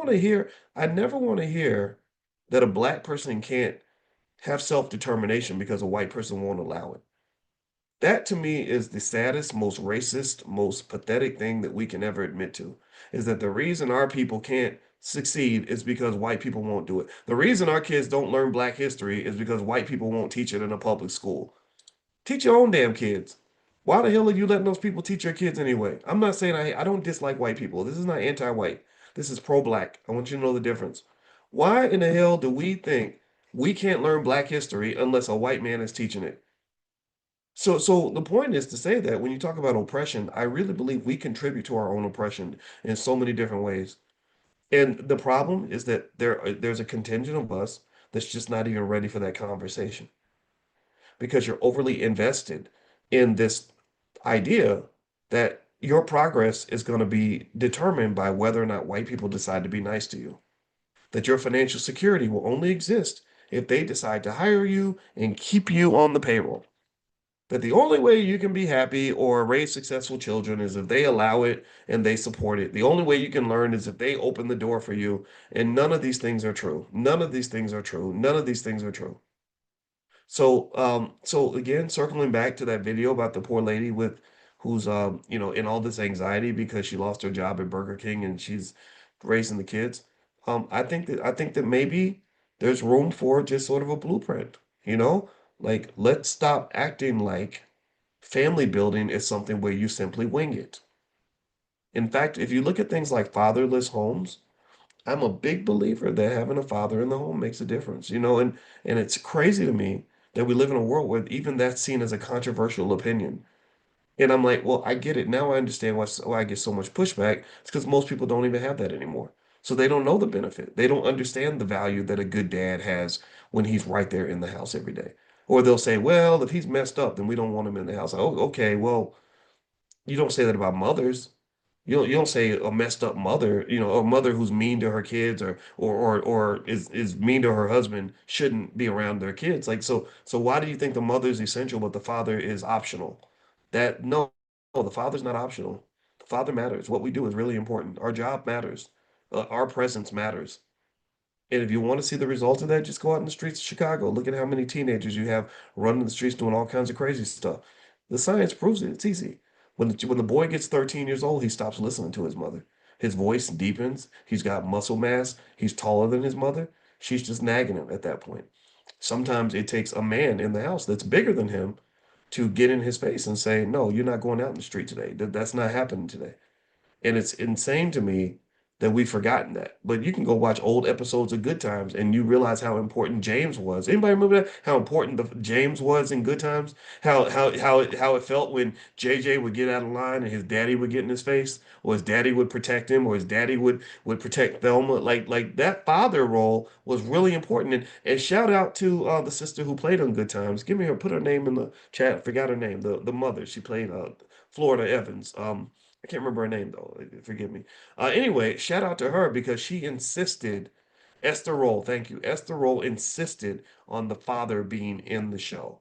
want to hear, I never want to hear that a black person can't have self-determination because a white person won't allow it. That to me is the saddest, most racist, most pathetic thing that we can ever admit to, is that the reason our people can't succeed is because white people won't do it. The reason our kids don't learn black history is because white people won't teach it in a public school. Teach your own damn kids. Why the hell are you letting those people teach your kids anyway? I'm not saying I don't dislike white people. This is not anti-white. This is pro-black. I want you to know the difference. Why in the hell do we think we can't learn black history unless a white man is teaching it? So the point is to say that when you talk about oppression, I really believe we contribute to our own oppression in so many different ways. And the problem is that there's a contingent of us that's just not even ready for that conversation because you're overly invested in this idea that your progress is going to be determined by whether or not white people decide to be nice to you. That your financial security will only exist if they decide to hire you and keep you on the payroll. That the only way you can be happy or raise successful children is if they allow it and they support it. The only way you can learn is if they open the door for you. And none of these things are true. None of these things are true. None of these things are true. So again, circling back to that video about the poor lady with who's in all this anxiety because she lost her job at Burger King and she's raising the kids. I think that maybe there's room for just sort of a blueprint, you know? Like let's stop acting like family building is something where you simply wing it. In fact, if you look at things like fatherless homes, I'm a big believer that having a father in the home makes a difference, and it's crazy to me that we live in a world where even that's seen as a controversial opinion. And I'm like, well, I get it. Now I understand why I get so much pushback. It's because most people don't even have that anymore. So they don't know the benefit. They don't understand the value that a good dad has when he's right there in the house every day. Or they'll say, well, if he's messed up, then we don't want him in the house. Oh, okay. Well, you don't say that about mothers. You don't say a messed up mother, a mother who's mean to her kids or is mean to her husband shouldn't be around their kids. Like so why do you think the mother is essential but the father is optional? That no, the father's not optional. The father matters. What we do is really important. Our job matters. Our presence matters. And if you want to see the results of that, just go out in the streets of Chicago. Look at how many teenagers you have running the streets doing all kinds of crazy stuff. The science proves it. It's easy. When the boy gets 13 years old, he stops listening to his mother. His voice deepens. He's got muscle mass. He's taller than his mother. She's just nagging him at that point. Sometimes it takes a man in the house that's bigger than him to get in his face and say, "No, you're not going out in the street today. That's not happening today." And it's insane to me that we've forgotten that. But you can go watch old episodes of Good Times and you realize how important James was. Anybody remember that? How important the James was in Good Times? How it felt when JJ would get out of line and his daddy would get in his face, or his daddy would protect him, or his daddy would protect Thelma. Like that father role was really important. And shout out to the sister who played on Good Times. Give me her, put her name in the chat. I forgot her name. The mother. She played Florida Evans. I can't remember her name though. Forgive me. Anyway, shout out to her because she insisted, Esther Roll, thank you. Esther Roll insisted on the father being in the show.